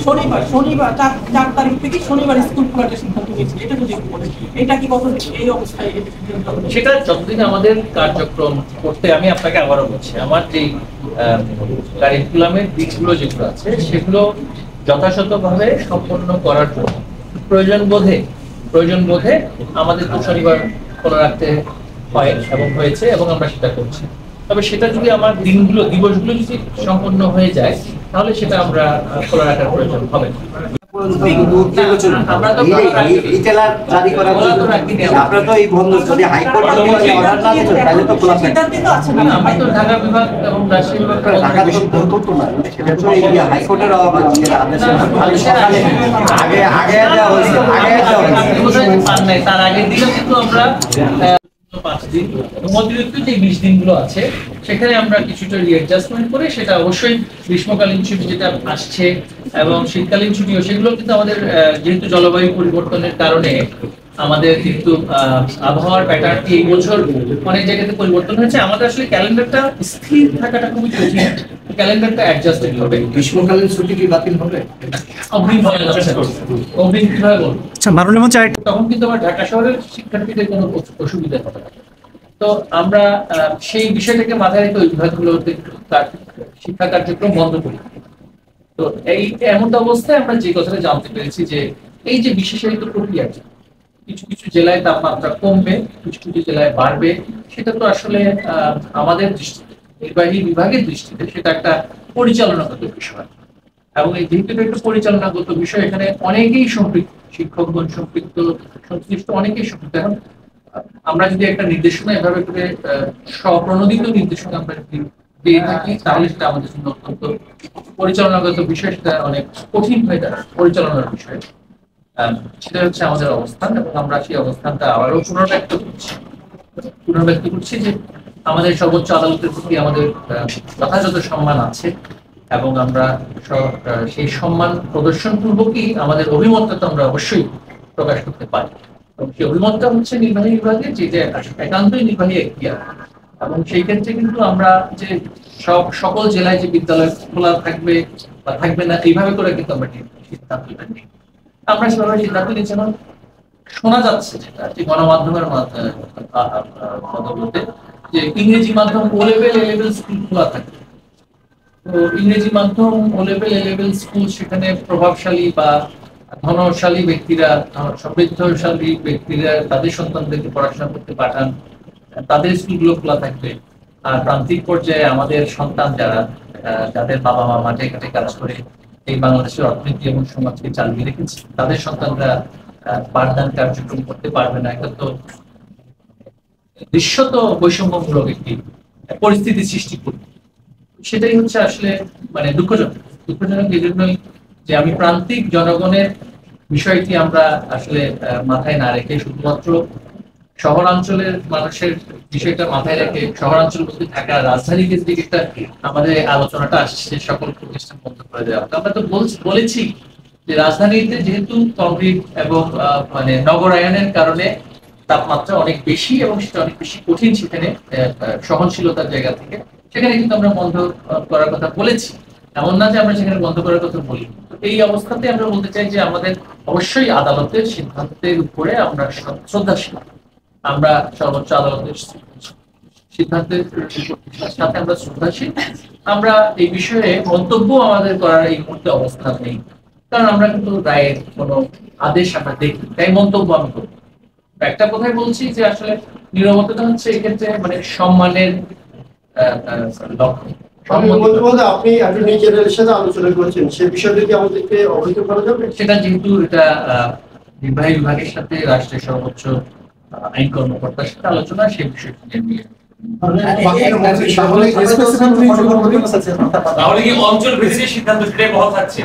শনিবার শনিবার 4 তারিখ থেকে শনিবার স্কুল খোলার সিদ্ধান্ত নিয়েছে, এটা যদি বলে এটা কি কত এই অবস্থায় সেটা যতদিন আমাদের কার্যক্রম করতে, আমি আপনাকে আবারও বলছি, আমার যে কারিকুলামের দিকগুলো যেগুলো আছে সেগুলো যথাযথভাবে সম্পন্ন করার জন্য প্রয়োজন বোধে আমাদের তো শনিবার খোলা রাখতে হয় এবং হয়েছে এবং আমরা সেটা করছি। তবে সেটা যদি আমার দিবসগুলো যদি সম্পন্ন হয়ে যায় তাহলে সেটা আমরা খোলা রাখার প্রয়োজন হবে না। ঢাকা বিভাগ এবং রাজশাহী তার আগের দিনে কিন্তু আমরা 5 দিন অতিরিক্ত যে 20 দিনগুলো আছে সেখানে আমরা কিছুটা রিঅ্যাডজাস্টমেন্ট করে, সেটা অবশ্যই গ্রীষ্মকালীন ছুটি যেটা আসছে এবং শীতকালীন ছুটিও, সেগুলো কিন্তু আমাদের যেহেতু জলবায়ু পরিবর্তনের কারণে আমাদের কিন্তু আবহাওয়ার প্যাটার্নটি এই বছর অনেক জায়গাতে পরিবর্তন হয়েছে। আমাদের আসলে ক্যালেন্ডারটা স্থির থাকাটা খুবই কঠিন, ক্যালেন্ডারটা অ্যাডজাস্টেবল হবে। গ্রীষ্মকালীন ছুটি কি বাতিল হবে? অগ্রিম কিভাবে বলবো? আচ্ছা, মাননীয় মঞ্চে তখন কিন্তু আমার ঢাকা শহরের শিক্ষার্থীদের কোনো অসুবিধা হবে না। তো আমরা সেই বিষয়টাকে মাথায় রেখে ওই বিভাগগুলোতে শিক্ষা কার্যক্রম বন্ধ করি। তো এই এমন অবস্থায় আমরা যে কথাটা জানতে পেরেছি যে এই যে বিশেষায়িত প্রক্রিয়া, কিছু কিছু জেলায় তাপমাত্রা কমবে, কিছু কিছু জেলায় বাড়বে, সেটা তো আসলে আমাদের দৃষ্টিতে, নির্বাহী বিভাগের দৃষ্টিতে সেটা একটা পরিচালনাগত বিষয়। এবং এই যেহেতু একটা পরিচালনাগত বিষয়, এখানে অনেকেই সম্পৃক্ত, শিক্ষকগণ সম্পৃক্ত, সংশ্লিষ্ট অনেকেই সম্পৃক্ত। এখন আমরা যদি একটা নির্দেশনা এভাবে করে স্বপ্রণোদিত নির্দেশনা আমরা যদি দিয়ে থাকি তাহলে সেটা আমাদের জন্য অত্যন্ত পরিচালনাগত বিষয়, সেটা অনেক কঠিন হয়ে দাঁড়ায় পরিচালনার বিষয়। সেটা হচ্ছে আমাদের অবস্থান এবং আমরা সেই অবস্থানটা আবারও পুনর্ব্যক্ত করছি যে আমাদের সর্বোচ্চ আদালতের প্রতি আমাদের যথাযথ সম্মান আছে এবং আমরা সেই সম্মান প্রদর্শন পূর্বকই আমাদের অভিমতটা তো আমরা অবশ্যই প্রকাশ করতে পারি। সেই অভিমতটা হচ্ছে নির্বাহী বিভাগের, যেটা একান্তই নির্বাহী এখতিয়ার। এবং সেই ক্ষেত্রে কিন্তু আমরা যে সকল জেলায় যে বিদ্যালয় খোলা থাকবে বা থাকবে না এইভাবে করে কিন্তু আমরা সিদ্ধান্তটা নিই। আমরা সেভাবে সিদ্ধান্ত নিচ্ছি না। শোনা যাচ্ছে যেটা যে গণমাধ্যমের মধ্যে যে ইংরেজি মাধ্যম ও লেভেল এ লেভেল স্কুল খোলা থাকবে। তো ইংরেজি মাধ্যম ও লেভেল এ লেভেল স্কুল, সেখানে প্রভাবশালী বা ধনশালী ব্যক্তিরা, সমৃদ্ধশালী ব্যক্তিরা তাদের সন্তানদেরকে পড়াশোনা করতে পাঠান, তাদের স্কুলগুলো খোলা থাকবে। আর প্রান্তিক পর্যায়ে আমাদের সন্তান যাদের বাবা মা মাঠে ঘাটে কাজ করে এই বাংলাদেশের অর্থনীতি এবং সমাজকে চালিয়ে রেখেছে, তাদের সন্তানরা পাঠদান কার্যক্রম করতে পারবে না। এটা তো দৃশ্যত বৈষম্যমূলক একটি পরিস্থিতি সৃষ্টি করবে। সেটাই হচ্ছে আসলে মানে দুঃখজনক এই জন্যই যে আমি প্রান্তিক জনগণের বিষয়টি আমরা আসলে মাথায় না রেখে শুধুমাত্র শহরাঞ্চলের মানুষের বিষয়টা মাথায় রেখে, শহরাঞ্চল বলতে ঢাকা রাজধানী কেন্দ্রিক একটা আমাদের আলোচনাটা আসছে সকল প্রতিষ্ঠান বন্ধ করে দেওয়া। আমরা তো বলেছি যে রাজধানীতে যেহেতু কংক্রিট এবং মানে নগরায়নের কারণে তাপমাত্রা অনেক বেশি এবং সেটা অনেক বেশি কঠিন, সেখানে সহনশীলতার জায়গা থেকে সেখানে কিন্তু আমরা বন্ধ করার কথা বলেছি। এমন না যে আমরা সেখানে বন্ধ করার কথা বলি। এই অবস্থাতে আমরা বলতে চাই যে আমাদের অবশ্যই আদালতের সিদ্ধান্তের উপরে আমরা শ্রদ্ধাশীল, আমরা সর্বোচ্চ আদালতের সিদ্ধান্তের সাথে আমরা শ্রদ্ধাশীল। আমরা এই বিষয়ে মন্তব্য আমাদের করার এই মুহূর্তে অবস্থান নেই, কারণ আমরা কিন্তু রায়ের কোনো আদেশ আমরা দেখি, তাই মন্তব্য আমি করি। একটা কথাই বলছি যে আসলে নীরবতাটা হচ্ছে এক্ষেত্রে মানে সম্মানের লক্ষ্য। আপনি অ্যাটর্নি জেনারেলের সাথে আলোচনা করেছেন, সেই বিষয়টা কি আমাদেরকে অবহিত করা যাবে? সেটা যেহেতু এটা নির্বাহী বিভাগের সাথে রাষ্ট্রের সর্বোচ্চ আইন কর্মকর্তার সাথে আলোচনা, সেই বিষয়টি নিয়ে তাহলে কি অঞ্চল ভিত্তিক সিদ্ধান্ত সেটাই বহাল থাকছে?